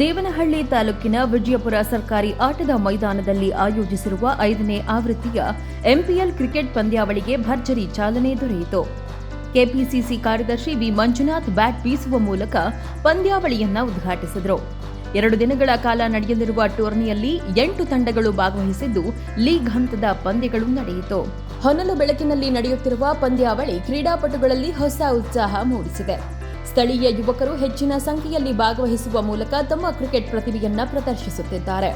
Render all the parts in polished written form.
ದೇವನಹಳ್ಳಿ ತಾಲೂಕಿನ ವಿಜಯಪುರ ಸರ್ಕಾರಿ ಆಟದ ಮೈದಾನದಲ್ಲಿ ಆಯೋಜಿಸಿರುವ 5ನೇ ಆವೃತ್ತಿಯ ಎಂಪಿಎಲ್ ಕ್ರಿಕೆಟ್ ಪಂದ್ಯಾವಳಿಗೆ ಭರ್ಜರಿ ಚಾಲನೆ ದೊರೆಯಿತು. ಕೆಪಿಸಿಸಿ ಕಾರ್ಯದರ್ಶಿ ವಿ ಮಂಜುನಾಥ್ ಬ್ಯಾಟ್ ಬೀಸುವ ಮೂಲಕ ಪಂದ್ಯಾವಳಿಯನ್ನ ಉದ್ಘಾಟಿಸಿದರು. 2 ದಿನಗಳ ಕಾಲ ನಡೆಯಲಿರುವ ಟೂರ್ನಿಯಲ್ಲಿ 8 ತಂಡಗಳು ಭಾಗವಹಿಸಿದ್ದು ಲೀಗ್ ಹಂತದ ಪಂದ್ಯಗಳು ನಡೆಯಿತು. ಹೊನಲು ಬೆಳಕಿನಲ್ಲಿ ನಡೆಯುತ್ತಿರುವ ಪಂದ್ಯಾವಳಿ ಕ್ರೀಡಾಪಟುಗಳಲ್ಲಿ ಹೊಸ ಉತ್ಸಾಹ ಮೂಡಿಸಿದೆ. ಸ್ಥಳೀಯ ಯುವಕರು ಹೆಚ್ಚಿನ ಸಂಖ್ಯೆಯಲ್ಲಿ ಭಾಗವಹಿಸುವ ಮೂಲಕ ತಮ್ಮ ಕ್ರಿಕೆಟ್ ಪ್ರತಿಭೆಯನ್ನ ಪ್ರದರ್ಶಿಸುತ್ತಿದ್ದಾರೆ.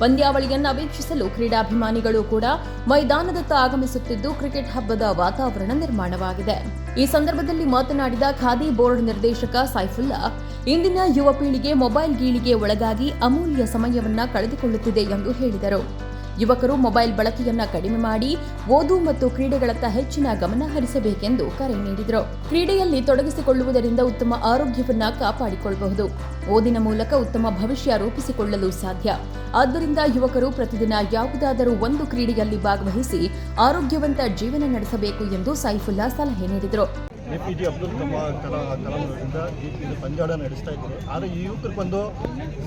ಪಂದ್ಯಾವಳಿಯನ್ನ ವೀಕ್ಷಿಸಲು ಕ್ರೀಡಾಭಿಮಾನಿಗಳು ಕೂಡ ಮೈದಾನದತ್ತ ಆಗಮಿಸುತ್ತಿದ್ದು ಕ್ರಿಕೆಟ್ ಹಬ್ಬದ ವಾತಾವರಣ ನಿರ್ಮಾಣವಾಗಿದೆ. ಈ ಸಂದರ್ಭದಲ್ಲಿ ಮಾತನಾಡಿದ ಖಾದಿ ಬೋರ್ಡ್ ನಿರ್ದೇಶಕ ಸೈಫುಲ್ಲಾ, ಇಂದಿನ ಯುವ ಪೀಳಿಗೆ ಮೊಬೈಲ್ ಗೀಳಿಗೆ ಒಳಗಾಗಿ ಅಮೂಲ್ಯ ಸಮಯವನ್ನ ಕಳೆದುಕೊಳ್ಳುತ್ತಿದೆ ಎಂದು ಹೇಳಿದರು. ಯುವಕರು ಮೊಬೈಲ್ ಬಳಕೆಯನ್ನ ಕಡಿಮೆ ಮಾಡಿ ಓದು ಮತ್ತು ಕ್ರೀಡೆಗಳತ್ತ ಹೆಚ್ಚಿನ ಗಮನ ಹರಿಸಬೇಕೆಂದು ಕರೆ ನೀಡಿದರು. ಕ್ರೀಡೆಯಲ್ಲಿ ತೊಡಗಿಸಿಕೊಳ್ಳುವುದರಿಂದ ಉತ್ತಮ ಆರೋಗ್ಯವನ್ನ ಕಾಪಾಡಿಕೊಳ್ಳಬಹುದು. ಓದಿನ ಮೂಲಕ ಉತ್ತಮ ಭವಿಷ್ಯ ರೂಪಿಸಿಕೊಳ್ಳಲು ಸಾಧ್ಯ. ಆದ್ದರಿಂದ ಯುವಕರು ಪ್ರತಿದಿನ ಯಾವುದಾದರೂ ಒಂದು ಕ್ರೀಡೆಯಲ್ಲಿ ಭಾಗವಹಿಸಿ ಆರೋಗ್ಯವಂತ ಜೀವನ ನಡೆಸಬೇಕು ಎಂದು ಸೈಫುಲ್ಲಾ ಸಲಹೆ ನೀಡಿದರು. ಎಪಿಜೆ ಅಬ್ದುಲ್ ಕಲಾಂರಿಂದ ಇದು ಪಂದ್ಯಾಟ ನಡೆಸ್ತಾ ಇದ್ದಾರೆ. ಆದರೆ ಈ ಯುವಕರಿಗೊಂದು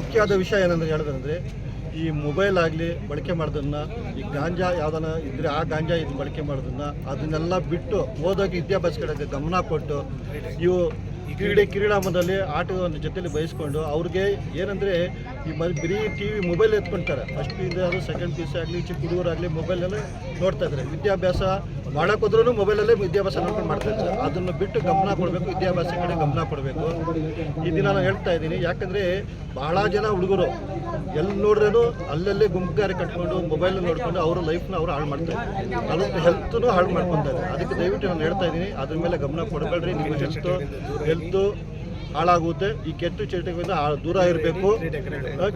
ಮುಖ್ಯವಾದ ವಿಷಯ ಏನಂದ್ರೆ ಹೇಳಿದ್ರೆ, ಈ ಮೊಬೈಲ್ ಆಗಲಿ ಬಳಕೆ ಮಾಡೋದನ್ನು, ಈ ಗಾಂಜಾ ಯಾವುದನ್ನ ಇದ್ದರೆ ಆ ಗಾಂಜಾ ಇದು ಬಳಕೆ ಮಾಡೋದನ್ನು ಅದನ್ನೆಲ್ಲ ಬಿಟ್ಟು ಓದೋಕೆ ವಿದ್ಯಾಭ್ಯಾಸ ಕಡೆಗೆ ಗಮನ ಕೊಟ್ಟು ಇವು ಕ್ರೀಡಾಂಗಣದಲ್ಲಿ ಆಟದ ಜೊತೆಲಿ ಬಯಸ್ಕೊಂಡು ಅವ್ರಿಗೆ ಏನಂದರೆ ಈ ಬರೀ ಟಿವಿ ಮೊಬೈಲ್ ಎತ್ಕೊಳ್ತಾರೆ. First P U second P U C ಆಗಲಿ ಚಿಕ್ಕ ಹುಡುಗರಾಗಲಿ ಮೊಬೈಲಲ್ಲೇ ನೋಡ್ತಾ ಇದ್ದಾರೆ. ವಿದ್ಯಾಭ್ಯಾಸ ಮಾಡೋಕ್ಕೋದ್ರೂ ಮೊಬೈಲಲ್ಲೇ ವಿದ್ಯಾಭ್ಯಾಸ ನೋಡ್ಕೊಂಡು ಮಾಡ್ತಾ ಇದ್ದಾರೆ. ಅದನ್ನು ಬಿಟ್ಟು ಗಮನ ಕೊಡಬೇಕು, ವಿದ್ಯಾಭ್ಯಾಸ ಕಡೆ ಗಮನ ಕೊಡಬೇಕು. ಈ ದಿನ ನಾನು ಹೇಳ್ತಾ ಇದ್ದೀನಿ, ಯಾಕಂದರೆ ಭಾಳ ಜನ ಹುಡುಗರು ಎಲ್ಲಿ ನೋಡ್ರೂ ಅಲ್ಲಲ್ಲೇ ಗುಂಪುಗಾರಿ ಕಟ್ಕೊಂಡು ಮೊಬೈಲ್ ನೋಡ್ಕೊಂಡು ಅವರ ಲೈಫ್ನ ಅವರು ಹಾಳು ಮಾಡ್ತಾ ಇದ್ದಾರೆ. ಅದಕ್ಕೆ ಹೆಲ್ತ್ನೂ ಹಾಳು ಮಾಡ್ಕೊತಾ ಇದ್ದಾರೆ. ಅದಕ್ಕೆ ದಯವಿಟ್ಟು ನಾನು ಹೇಳ್ತಾ ಇದ್ದೀನಿ, ಅದ್ರ ಮೇಲೆ ಗಮನ ಕೊಡಬೇಡ್ರಿ. ನಿಮ್ಮ ಹೆಲ್ತು ಹಾಳಾಗುತ್ತೆ. ಈ ಕೆಟ್ಟ ಚಟಗಳಿಂದ ದೂರ ಇರಬೇಕು.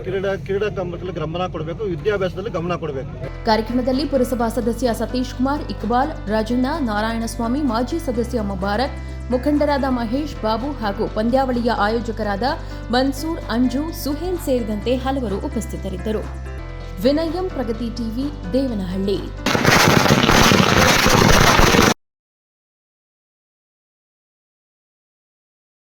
ಕ್ರೀಡಾ ಕಂಬದಲ್ಲಿ ಗಮನ ಕೊಡಬೇಕು, ವಿದ್ಯಾಭ್ಯಾಸದಲ್ಲಿ ಗಮನ ಕೊಡಬೇಕು. ಕಾರ್ಯಕ್ರಮದಲ್ಲಿ ಪುರಸಭಾ ಸದಸ್ಯ ಸತೀಶ್ ಕುಮಾರ್, ಇಕ್ಬಾಲ್, ರಾಜಣ್ಣ, ನಾರಾಯಣಸ್ವಾಮಿ, ಮಾಜಿ ಸದಸ್ಯ ಮುಬಾರಕ್, ಮುಖಂಡರಾದ ಮಹೇಶ್, ಬಾಬು ಹಾಗೂ ಪಂದ್ಯಾವಳಿಯ ಆಯೋಜಕರಾದ ಮನ್ಸೂರ್, ಅಂಜು, ಸುಹೇಲ್ ಸೇರಿದಂತೆ ಹಲವರು ಉಪಸ್ಥಿತರಿದ್ದರು. ವಿನಯಂ, ಪ್ರಗತಿ ಟಿವಿ, ದೇವನಹಳ್ಳಿ.